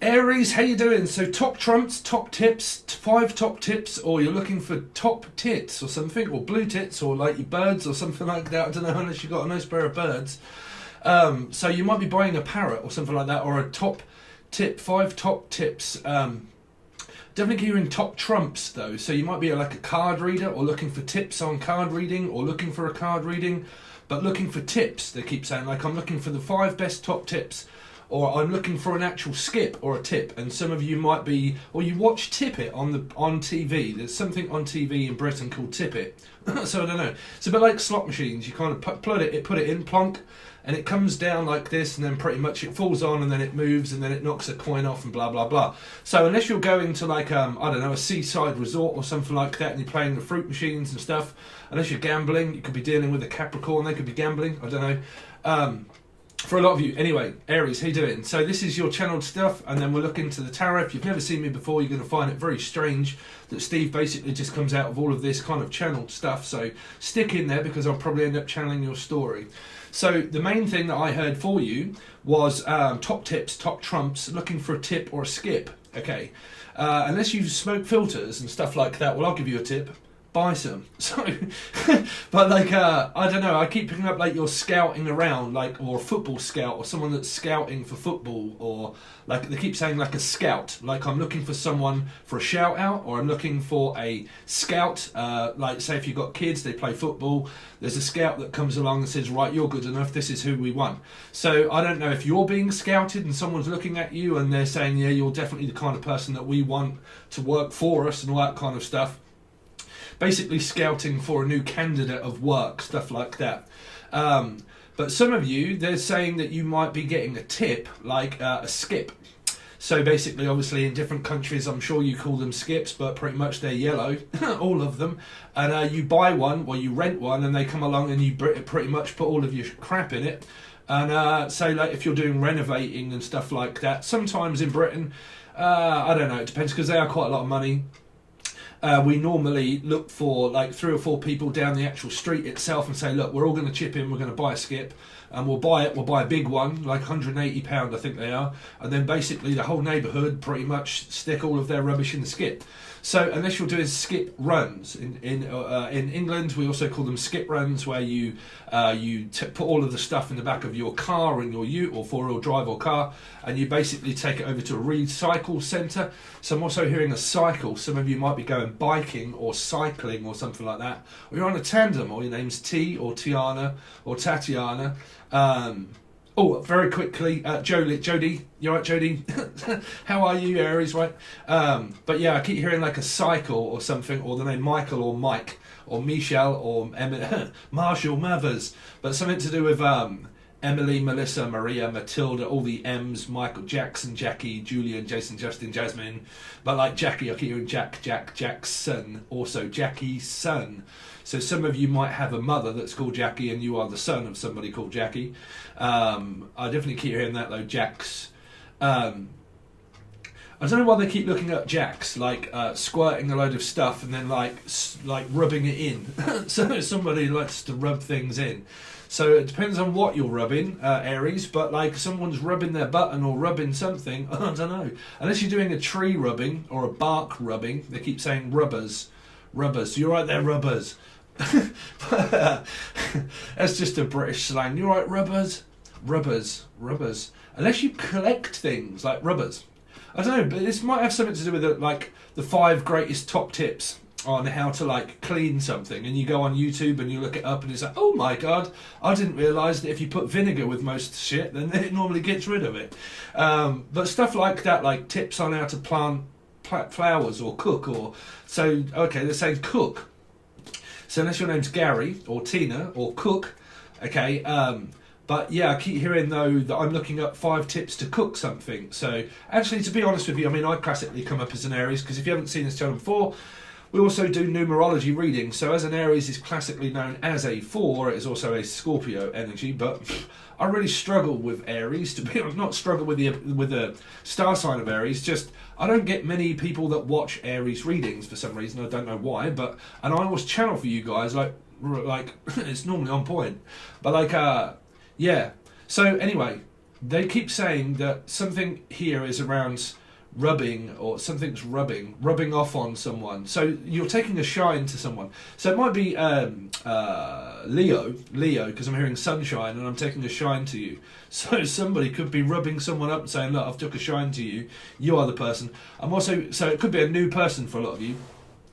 Aries, how you doing? So top trumps, top tips, 5 top tips, or you're looking for top tits or something, or blue tits, or like your birds or something like that. I don't know, unless you've got a nice pair of birds. So you might be buying a parrot or something like that, or a top tip, 5 top tips. Definitely hearing top trumps though. So you might be like a card reader, or looking for tips on card reading, or looking for a card reading, but looking for tips. They keep saying, like, I'm looking for the 5 best top tips, or I'm looking for an actual skip or a tip. And some of you might be, or you watch Tip It on TV. There's something on TV in Britain called Tip It. So I don't know. It's a bit like slot machines. You kind of put it in, plonk, and it comes down like this, and then pretty much it falls on, and then it moves, and then it knocks a coin off, and blah blah blah. So unless you're going to like I don't know, a seaside resort or something like that, and you're playing the fruit machines and stuff, unless you're gambling, you could be dealing with a Capricorn. They could be gambling. I don't know. For a lot of you. Anyway, Aries, how you doing? So this is your channeled stuff, and then we'll look into the tarot. If you've never seen me before, you're going to find it very strange that Steve basically just comes out of all of this kind of channeled stuff. So stick in there, because I'll probably end up channeling your story. So the main thing that I heard for you was top tips, top trumps, looking for a tip or a skip. Okay, unless you smoke filters and stuff like that, well, I'll give you a tip. Buy some. So, but like, I don't know, I keep picking up like you're scouting around, like, or a football scout, or someone that's scouting for football, or like they keep saying like a scout, like I'm looking for someone for a shout out, or I'm looking for a scout, like say if you've got kids, they play football, there's a scout that comes along and says, right, you're good enough, this is who we want. So I don't know if you're being scouted and someone's looking at you and they're saying, yeah, you're definitely the kind of person that we want to work for us and all that kind of stuff. Basically scouting for a new candidate of work, stuff like that. But some of you, they're saying that you might be getting a tip, like a skip. So basically, obviously in different countries, I'm sure you call them skips, but pretty much they're yellow, all of them. And you buy one, or you rent one, and they come along and you pretty much put all of your crap in it. And so like if you're doing renovating and stuff like that, sometimes in Britain, I don't know, it depends, because they are quite a lot of money. We normally look for like 3 or 4 people down the actual street itself and say, look, we're all going to chip in, we're going to buy a skip, and we'll buy a big one, like £180 I think they are, and then basically the whole neighbourhood pretty much stick all of their rubbish in the skip. So unless you're doing skip runs, in England we also call them skip runs, where you put all of the stuff in the back of your car, in your ute or 4-wheel drive or car, and you basically take it over to a recycle centre. So I'm also hearing a cycle. Some of you might be going biking or cycling or something like that, or you're on a tandem, or your name's T or Tiana or Tatiana. Oh, very quickly, Jodie, you alright, Jodie? How are you, Aries, right? But yeah, I keep hearing like a cycle or something, or the name Michael or Mike or Michelle or Marshall Mathers, but something to do with Emily, Melissa, Maria, Matilda, all the M's, Michael, Jackson, Jackie, Julian, Jason, Justin, Jasmine. But like Jackie, I keep hearing Jackson, also Jackie's son. So some of you might have a mother that's called Jackie, and you are the son of somebody called Jackie. I definitely keep hearing that though, Jacks. I don't know why they keep looking up Jacks, like squirting a load of stuff and then like rubbing it in. So somebody likes to rub things in. So it depends on what you're rubbing, Aries, but like someone's rubbing their button or rubbing something, I don't know. Unless you're doing a tree rubbing or a bark rubbing, they keep saying rubbers. Rubbers, you're right there, rubbers. That's just a British slang. You're right, rubbers. Rubbers. Unless you collect things like rubbers. I don't know, but this might have something to do with like the 5 greatest top tips on how to like clean something, and you go on YouTube and you look it up and it's like, oh my god, I didn't realise that if you put vinegar with most shit, then it normally gets rid of it. But stuff like that, like tips on how to plant flowers or cook, or so okay, they're saying cook. So unless your name's Gary or Tina or Cook, okay, but yeah, I keep hearing though that I'm looking up 5 tips to cook something. So actually, to be honest with you, I mean, I classically come up as an Aries, because if you haven't seen this channel before, we also do numerology readings. So as an Aries is classically known as a 4, it is also a Scorpio energy, but I really struggle with Aries, to be honest. Not struggle with the star sign of Aries, just I don't get many people that watch Aries readings for some reason. I don't know why, and I always channel for you guys, like it's normally on point, but like yeah. So anyway, they keep saying that something here is around rubbing, or something's rubbing off on someone. So you're taking a shine to someone. So it might be Leo, because I'm hearing sunshine and I'm taking a shine to you. So somebody could be rubbing someone up and saying, look, I've took a shine to you. You are the person. I'm also, so it could be a new person for a lot of you.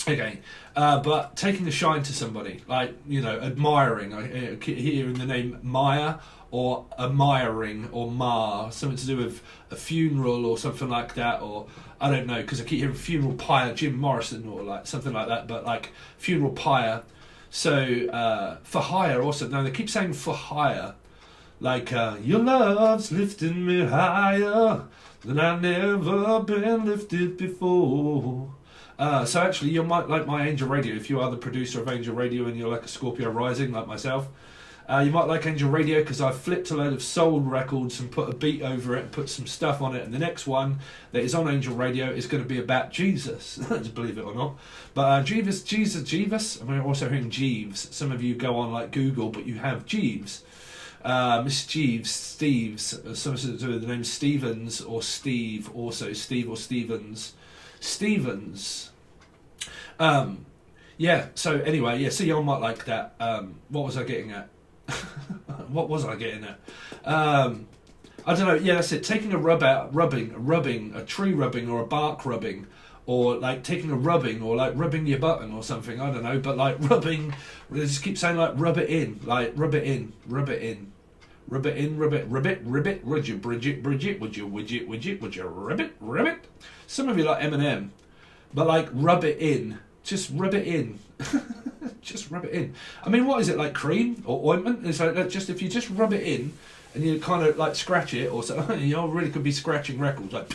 Okay, but taking a shine to somebody, like, you know, admiring. I hear in the name Maya, or admiring, or Ma, something to do with a funeral or something like that, or I don't know, because I keep hearing funeral pyre, Jim Morrison, or like something like that, but like funeral pyre. So for hire also, no, they keep saying for hire, like your love's lifting me higher than I've never been lifted before. So actually, you might like my Angel Radio if you are the producer of Angel Radio and you're like a Scorpio rising like myself. You might like Angel Radio because I've flipped a load of soul records and put a beat over it and put some stuff on it. And the next one that is on Angel Radio is going to be about Jesus, believe it or not. But Jeeves. I'm also hearing Jeeves. Some of you go on like Google, but you have Jeeves. Miss Jeeves, Steves, something to do with the name Stevens or Steve, also Steve or Stevens. Stevens. Yeah, so anyway, yeah, so you might like that. What was I getting at? What was I getting at? I don't know, yeah, that's it. Taking a rubbing, a tree rubbing or a bark rubbing, or like taking a rubbing, or like rubbing your button or something, I don't know, but like rubbing, they just keep saying like rub it in, like rub it in, rub it in. Rub it in, rub it, would you Bridget, would you widget, would you ribbit? Some of you like Eminem, but like rub it in, just rub it in. Just rub it in. I mean, what is it, like cream or ointment? It's like just if you just rub it in and you kind of like scratch it or something, you know, really could be scratching records like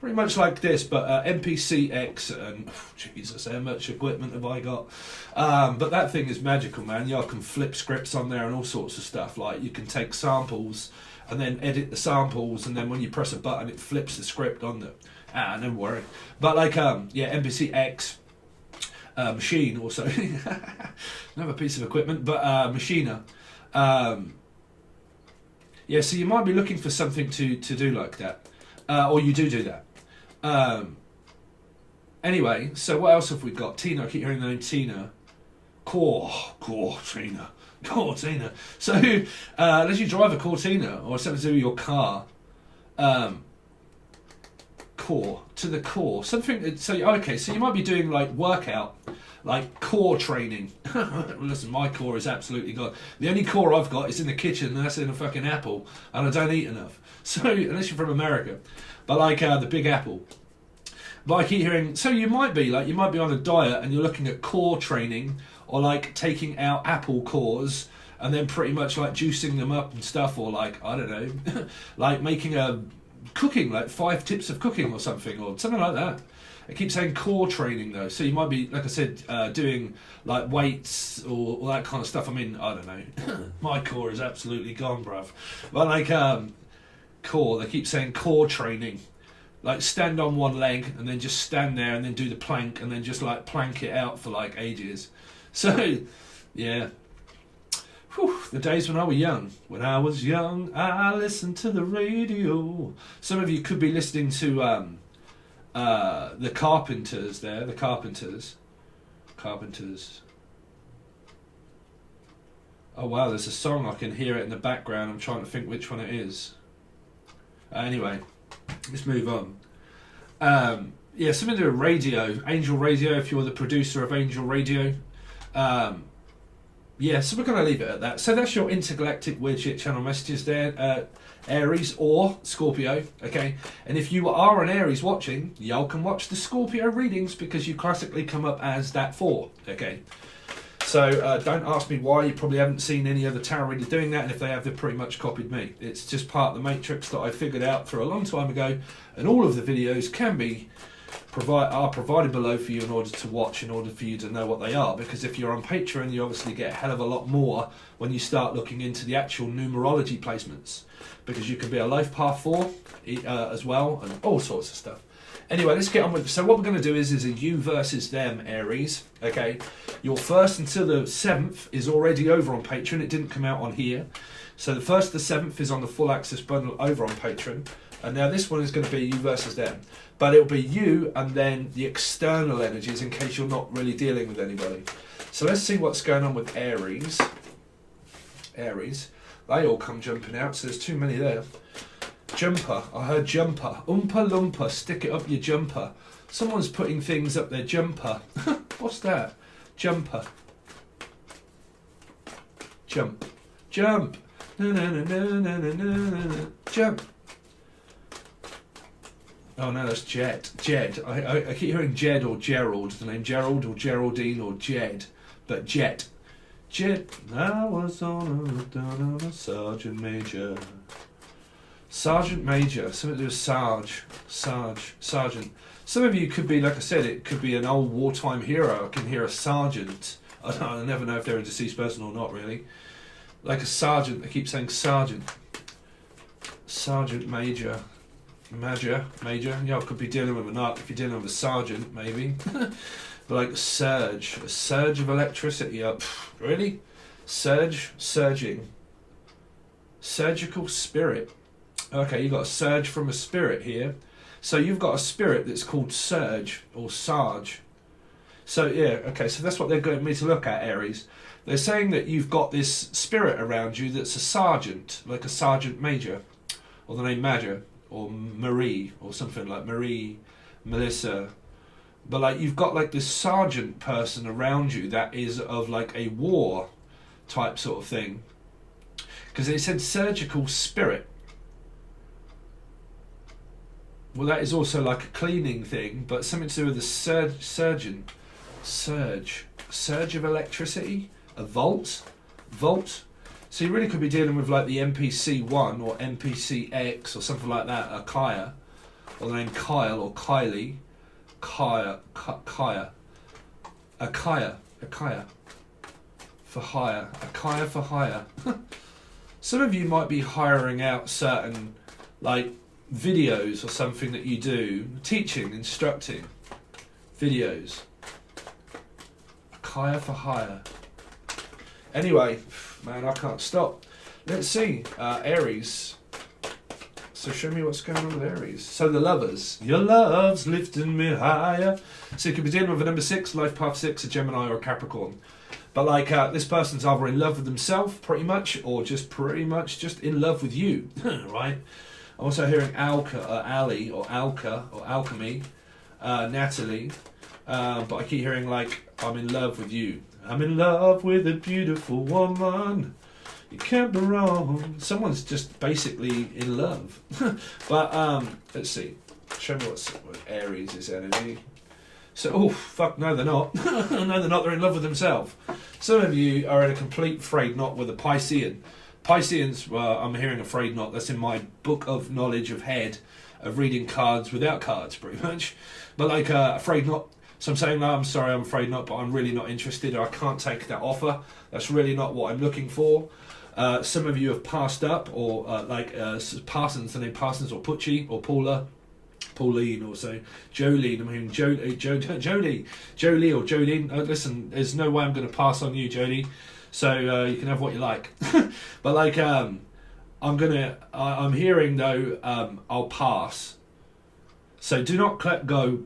pretty much like this. But MPCX and Jesus, how much equipment have I got? But that thing is magical, man. You can flip scripts on there and all sorts of stuff. Like you can take samples and then edit the samples, and then when you press a button, it flips the script on the. No worry. But like yeah, MPCX. Machine also, another piece of equipment, but machiner. Yeah, so you might be looking for something to do like that, or you do that. Anyway, so what else have we got? Tina, I keep hearing the name Tina. Cortina. So unless you drive a Cortina or something to do with your car, core to the core, something. So okay, so you might be doing like workout, like core training. Listen, my core is absolutely gone. The only core I've got is in the kitchen, and that's in a fucking apple, and I don't eat enough. So unless you're from America, but like the Big Apple. But I keep hearing, so you might be on a diet and you're looking at core training, or like taking out apple cores and then pretty much like juicing them up and stuff, or like I don't know, like making a cooking, like 5 tips of cooking or something like that. I keep saying core training though, so you might be, like I said, doing like weights or all that kind of stuff. I mean, I don't know. My core is absolutely gone, bruv. But like core, they keep saying core training, like stand on one leg and then just stand there and then do the plank and then just like plank it out for like ages. So yeah. Whew, the days when I was young. When I was young, I listened to the radio. Some of you could be listening to the Carpenters there. The Carpenters. Oh wow, there's a song. I can hear it in the background. I'm trying to think which one it is. Anyway, let's move on. Yeah, something to do with radio. Angel Radio, if you're the producer of Angel Radio. Yeah, so we're going to leave it at that. So that's your intergalactic weird shit channel messages there, Aries or Scorpio, okay? And if you are an Aries watching, y'all can watch the Scorpio readings because you classically come up as that 4, okay? So don't ask me why. You probably haven't seen any other tarot readers doing that, and if they have, they've pretty much copied me. It's just part of the matrix that I figured out for a long time ago, and all of the videos can be provided below for you in order to watch, in order for you to know what they are, because if you're on Patreon you obviously get a hell of a lot more when you start looking into the actual numerology placements, because you can be a life path 4 as well, and all sorts of stuff. Anyway, let's get on with it. So what we're going to do is a you versus them, Aries, okay? Your 1st until the 7th is already over on Patreon. It didn't come out on here So the 1st to the 7th is on the full access bundle over on Patron. And now this one is going to be you versus them. But it'll be you and then the external energies in case you're not really dealing with anybody. So let's see what's going on with Aries. Aries. They all come jumping out, so there's too many there. Jumper. I heard jumper. Oompa loompa. Stick it up your jumper. Someone's putting things up their jumper. What's that? Jumper. Jump. Jump. No, no, no, no, no, no, no, no. Jump. Oh no, that's Jed. Jed. I keep hearing Jed or Gerald. The name Gerald or Geraldine or Jed. But Jet. Jet. I was on a Sergeant Major. Sergeant Major. Something to do with Sarge. Sergeant. Some of you could be, like I said, it could be an old wartime hero. I can hear a sergeant. I never know if they're a deceased person or not, really. Like a sergeant. I keep saying sergeant. Sergeant Major. Major. Yeah, I could be dealing with a nut. If you're dealing with a sergeant, maybe. But like surge. A surge of electricity up. Really? Surging. Surgical spirit. Okay, you've got a surge from a spirit here. So you've got a spirit that's called Surge or Sarge. So yeah, okay, so that's what they're going me to look at, Aries. They're saying that you've got this spirit around you that's a sergeant, like a sergeant major, or the name Major, or Marie, or something like Marie, Melissa. But like you've got like this sergeant person around you that is of like a war type sort of thing. Because they said surgical spirit. Well, that is also like a cleaning thing, but something to do with the surge of electricity, a volt. So you really could be dealing with like the NPC1 or NPCX or something like that, a Kaya, or the name Kyle or Kylie, Kaya, a Kaya for hire, a Kaya for hire. Some of you might be hiring out certain like videos or something that you do, teaching, instructing, videos. Kaya for hire. Anyway, man, I can't stop. Let's see, Aries. So show me what's going on with Aries. So the lovers. Your love's lifting me higher. So you could be dealing with a number 6, life path 6, a Gemini or a Capricorn. But like this person's either in love with themselves, pretty much, or just pretty much just in love with you, right? I'm also hearing Ali or Alka or Alchemy, Natalie, but I keep hearing like I'm in love with you. I'm in love with a beautiful woman. You can't be wrong. Someone's just basically in love. But let's see. Show me what Aries is energy. So, oh fuck, no they're not. No they're not. They're in love with themselves. Some of you are in a complete frayed knot with a Piscean. Pisceans, I'm hearing a frayed knot. That's in my book of knowledge of head, of reading cards without cards, pretty much. But like a frayed knot. So I'm saying, no, I'm sorry, I'm afraid not, but I'm really not interested. I can't take that offer. That's really not what I'm looking for. Some of you have passed up, or Parsons, the name Parsons, or Pucci, or Pauline, also Jolene. I mean, Jolie or Jolene. Listen, there's no way I'm going to pass on you, Jolie. So you can have what you like. But like, I'm hearing though, I'll pass. So do not go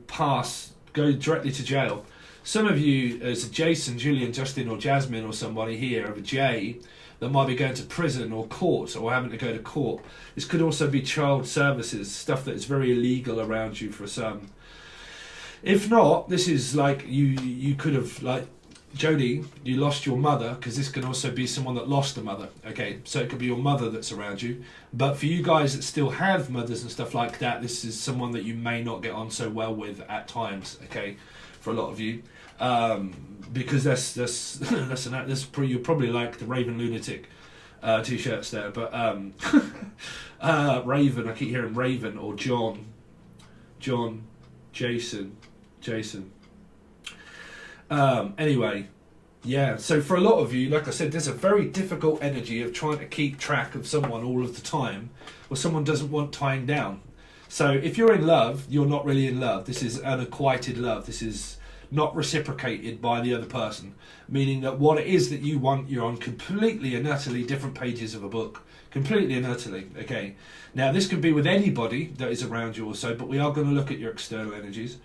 directly to jail. Some of you, as Jason, Julian, Justin, or Jasmine, or somebody here of a J, that might be going to prison or court, or having to go to court. This could also be child services, stuff that is very illegal around you for some. If not, this is like you could have, like Jodie, you lost your mother, because this can also be someone that lost a mother. Okay, so it could be your mother that's around you. But for you guys that still have mothers and stuff like that, this is someone that you may not get on so well with at times. Okay, for a lot of you. Because that's you probably like the Raven Lunatic t-shirts there, but Raven, I keep hearing Raven or John, Jason. Anyway, yeah. So for a lot of you, like I said, there's a very difficult energy of trying to keep track of someone all of the time, or someone doesn't want tying down. So if you're in love, you're not really in love. This is unacquitted love. This is not reciprocated by the other person. Meaning that what it is that you want, you're on completely and utterly different pages of a book. Completely and utterly, okay? Now, this can be with anybody that is around you also, but we are going to look at your external energies.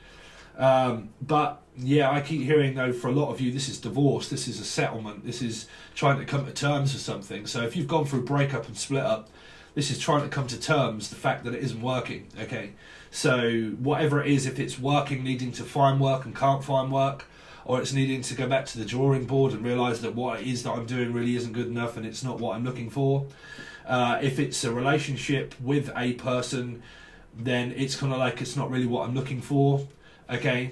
But, yeah, I keep hearing, though, for a lot of you, this is divorce, this is a settlement, this is trying to come to terms with something. So if you've gone through breakup and split up, this is trying to come to terms, the fact that it isn't working, okay? So whatever it is, if it's working, needing to find work and can't find work, or it's needing to go back to the drawing board and realise that what it is that I'm doing really isn't good enough and it's not what I'm looking for. If it's a relationship with a person, then it's kind of like it's not really what I'm looking for, okay?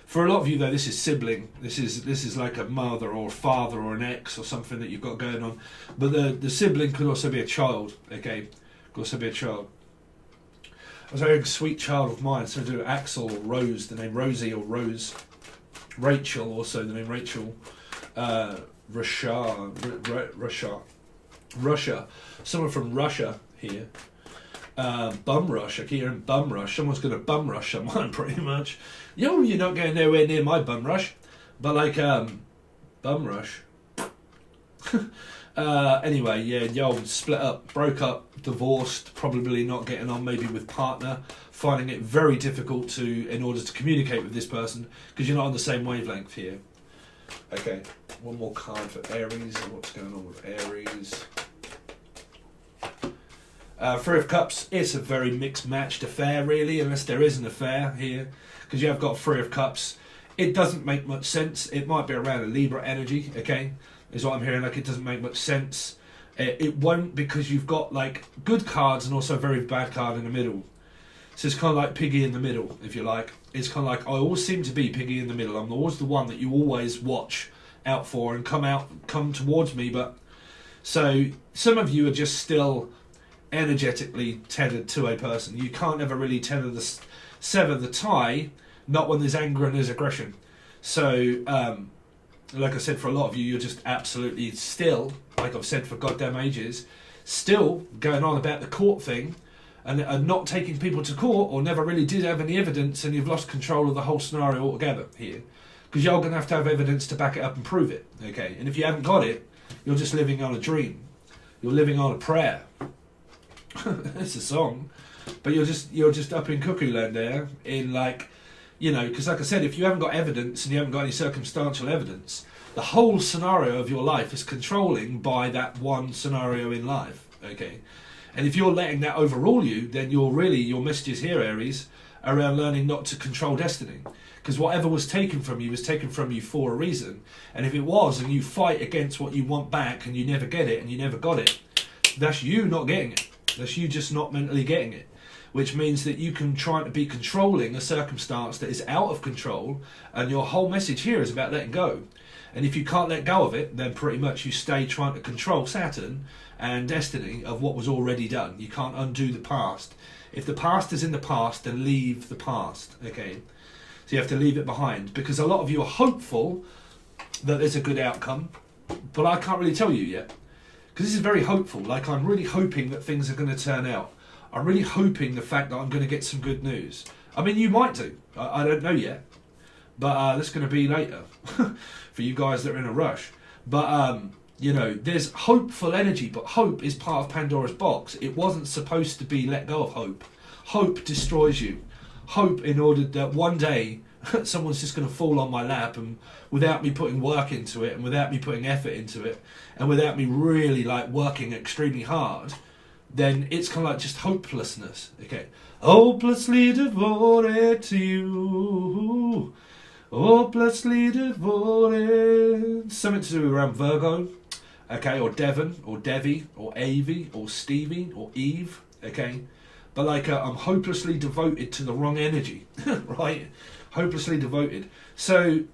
For a lot of you, though, this is sibling. This is like a mother or a father or an ex or something that you've got going on. But the sibling could also be a child, okay? Could also be a child. I was having a sweet child of mine, so to Axel or Rose, the name Rosie or Rose. Rachel, also the name Rachel. Russia. Someone from Russia here. Bum rush. I keep hearing bum rush. Someone's going to bum rush someone, pretty much. Yo, you're not going nowhere near my bum rush. But like, bum rush. Anyway, yeah, yo, split up, broke up, divorced, probably not getting on maybe with partner, finding it very difficult in order to communicate with this person because you're not on the same wavelength here. Okay, one more card for Aries. What's going on with Aries? Three of Cups, it's a very mixed matched affair really, unless there is an affair here, because you have got Three of Cups. It doesn't make much sense. It might be around a Libra energy, okay, is what I'm hearing. Like, it doesn't make much sense. It won't, because you've got like good cards and also a very bad card in the middle. So it's kind of like piggy in the middle, if you like. It's kind of like, I always seem to be piggy in the middle. I'm always the one that you always watch out for and come towards me. But so some of you are just still energetically tethered to a person. You can't ever really sever the tie, not when there's anger and there's aggression. So like I said, for a lot of you, you're just absolutely still, like I've said for goddamn ages, still going on about the court thing and not taking people to court, or never really did have any evidence, and you've lost control of the whole scenario altogether here, because you're going to have evidence to back it up and prove it, okay? And if you haven't got it, you're just living on a dream. You're living on a prayer. It's a song, but you're just up in cuckoo land there, in like, you know, because like I said, if you haven't got evidence and you haven't got any circumstantial evidence, the whole scenario of your life is controlling by that one scenario in life, okay? And if you're letting that overrule you, then your messages here, Aries, are around learning not to control destiny, because whatever was taken from you was taken from you for a reason. And if it was, and you fight against what you want back and you never get it and you never got it, that's you not getting it. That's you just not mentally getting it, which means that you can try to be controlling a circumstance that is out of control, and your whole message here is about letting go. And if you can't let go of it, then pretty much you stay trying to control Saturn and destiny of what was already done. You can't undo the past. If the past is in the past, then leave the past, okay? So you have to leave it behind, because a lot of you are hopeful that there's a good outcome, but I can't really tell you yet. Because this is very hopeful. Like, I'm really hoping that things are going to turn out. I'm really hoping the fact that I'm going to get some good news. I mean, you might do. I don't know yet. But that's going to be later for you guys that are in a rush. But, you know, there's hopeful energy, but hope is part of Pandora's box. It wasn't supposed to be let go of hope. Hope destroys you. Hope in order that one day someone's just going to fall on my lap, and without me putting work into it, and without me putting effort into it, and without me really like working extremely hard, then it's kind of like just hopelessness, okay? Hopelessly devoted to you, hopelessly devoted. Something to do around Virgo, okay, or Devon, or Devi, or Avi, or Stevie, or Eve, okay? But like, I'm hopelessly devoted to the wrong energy, right? Hopelessly devoted. So,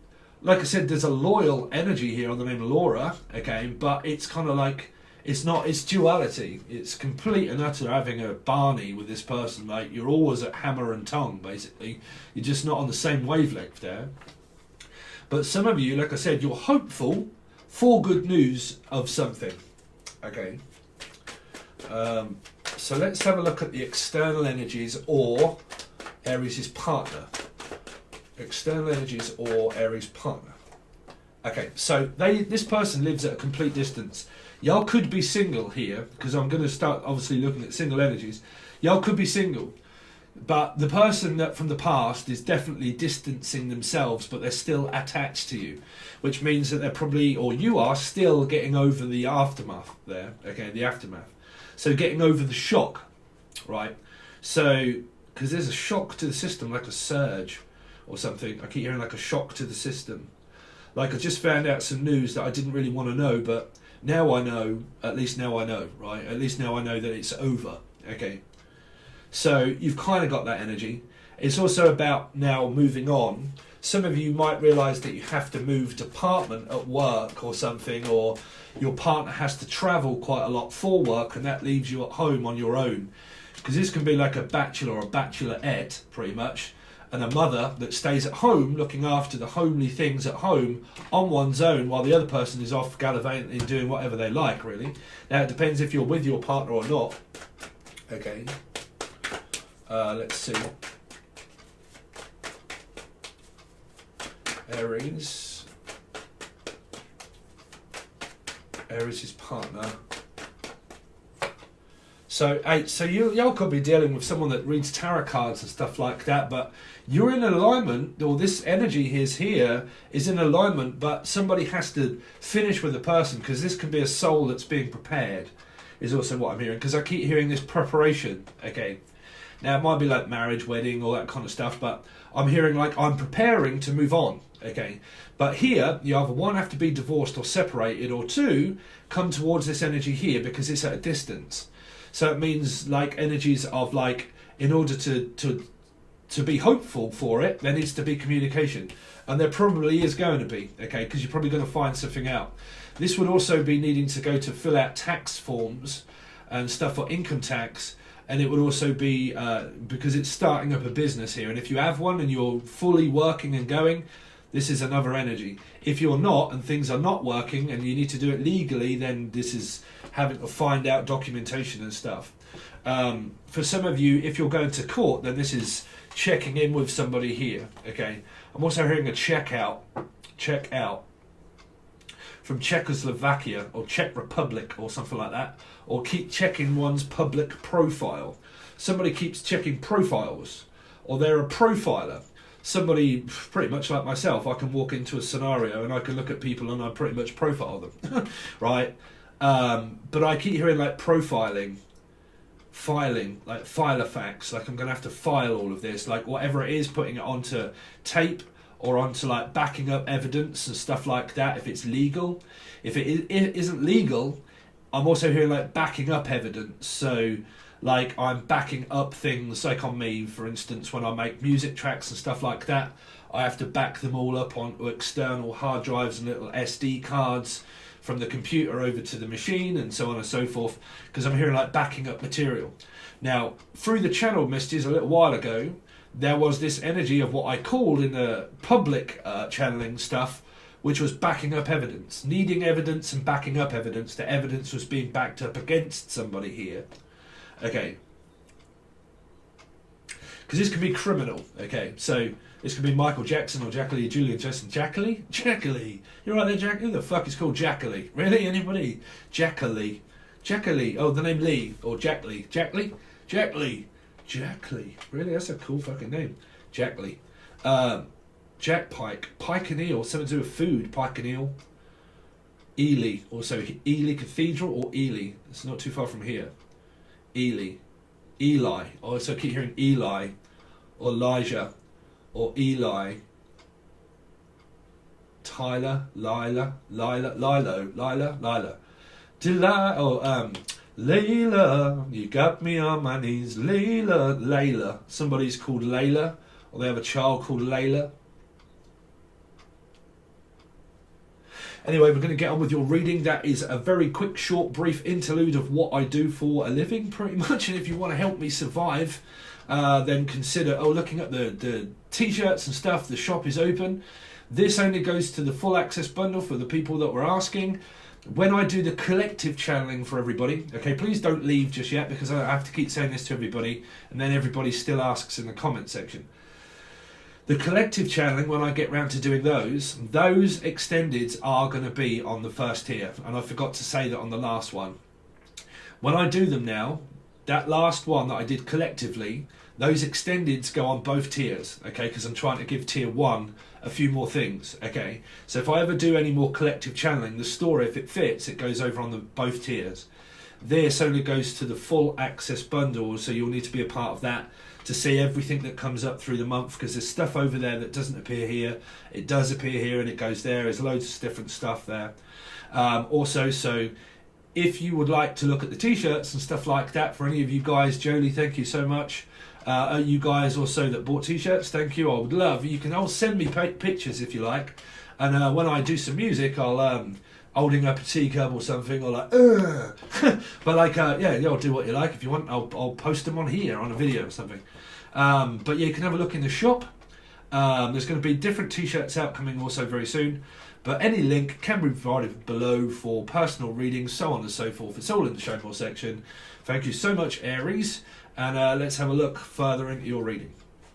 like I said, there's a loyal energy here on the name Laura, okay, but it's kind of like, it's duality. It's complete and utter having a Barney with this person, like, you're always at hammer and tongue, basically. You're just not on the same wavelength there. But some of you, like I said, you're hopeful for good news of something, okay. So let's have a look at the external energies, or Aries' partner. External energies or Aries partner. Okay, so this person lives at a complete distance. Y'all could be single here, because I'm going to start obviously looking at single energies. Y'all could be single, but the person that from the past is definitely distancing themselves, but they're still attached to you, which means that they're probably, or you are still getting over the aftermath there. Okay, the aftermath. So getting over the shock, right? So, because there's a shock to the system, like a surge or something. I keep hearing like a shock to the system. Like I just found out some news that I didn't really want to know, but now I know, at least now I know, right? At least now I know that it's over, okay? So you've kind of got that energy. It's also about now moving on. Some of you might realise that you have to move department at work or something, or your partner has to travel quite a lot for work, and that leaves you at home on your own. Because this can be like a bachelor or a bachelorette, pretty much, and a mother that stays at home looking after the homely things at home on one's own while the other person is off gallivanting doing whatever they like, really. Now it depends if you're with your partner or not. Okay. Let's see. Aries. Aries' partner. So y'all could be dealing with someone that reads tarot cards and stuff like that, but you're in alignment, or this energy here is in alignment, but somebody has to finish with the person, because this can be a soul that's being prepared, is also what I'm hearing, because I keep hearing this preparation, okay. Now it might be like marriage, wedding, all that kind of stuff, but I'm hearing like I'm preparing to move on, okay. But here, you either one, have to be divorced or separated, or two, come towards this energy here because it's at a distance. So it means like energies of like, in order to be hopeful for it, there needs to be communication. And there probably is going to be, okay, because you're probably going to find something out. This would also be needing to go to fill out tax forms and stuff for income tax. And it would also be, because it's starting up a business here. And if you have one and you're fully working and going, this is another energy. If you're not and things are not working and you need to do it legally, then this is having to find out documentation and stuff. For some of you, if you're going to court, then this is checking in with somebody here, okay? I'm also hearing a check out from Czechoslovakia or Czech Republic or something like that, or keep checking one's public profile. Somebody keeps checking profiles, or they're a profiler. Somebody pretty much like myself, I can walk into a scenario and I can look at people and I pretty much profile them, right? But I keep hearing like profiling, filing, like filofax, like I'm going to have to file all of this, like whatever it is, putting it onto tape or onto like backing up evidence and stuff like that if it's legal. If it isn't legal, I'm also hearing like backing up evidence. So like I'm backing up things like on me, for instance, when I make music tracks and stuff like that, I have to back them all up onto external hard drives and little SD cards from the computer over to the machine and so on and so forth, because I'm hearing like backing up material. Now, through the channel messages a little while ago, there was this energy of what I called in the public channeling stuff, which was backing up evidence, needing evidence and backing up evidence. The evidence was being backed up against somebody here. Okay. Because this can be criminal. Okay, so this could be Michael Jackson or Jackie Julian Justin. Jackie. You're right there, Jack. Who the fuck is called Jackie? Really? Anybody? Jackie. Oh, the name Lee or Jack Lee. Jack Lee. Really? That's a cool fucking name. Jack Lee. Jack Pike. Pike and Eel. Something to do with food. Pike and Eel. Ely. Also, Ely Cathedral or Ely. It's not too far from here. Eli. I also keep hearing Eli or Elijah or Eli. Tyler, Lila. Layla, you got me on my knees. Layla. Somebody's called Layla, or they have a child called Layla. Anyway, we're going to get on with your reading. That is a very quick, short, brief interlude of what I do for a living, pretty much. And if you want to help me survive, then consider looking at the t-shirts and stuff. The shop is open. This only goes to the full access bundle for the people that were asking. When I do the collective channeling for everybody, okay, please don't leave just yet, because I have to keep saying this to everybody, and then everybody still asks in the comment section. The collective channeling, when I get round to doing those extendeds are going to be on the first tier, and I forgot to say that on the last one. When I do them now, that last one that I did collectively, those extendeds go on both tiers, okay, because I'm trying to give tier 1 a few more things, okay. So if I ever do any more collective channeling, the story, if it fits, it goes over on the both tiers. This only goes to the full access bundle, so you'll need to be a part of that to see everything that comes up through the month, because there's stuff over there that doesn't appear here. It does appear here and it goes there. There's loads of different stuff there. Also, so if you would like to look at the t-shirts and stuff like that, for any of you guys, Jolie, thank you so much. You guys also that bought t-shirts, thank you. I would love, you can all send me pictures if you like, and when I do some music, I'll holding up a teacup or something, or like but like yeah, I'll do what you like. If you want, I'll post them on here on a video or something. But yeah, you can have a look in the shop. There's going to be different t-shirts out coming also very soon, but any link can be provided below for personal readings, so on and so forth. It's all in the show more section. Thank you so much, Aries, and let's have a look further into your reading.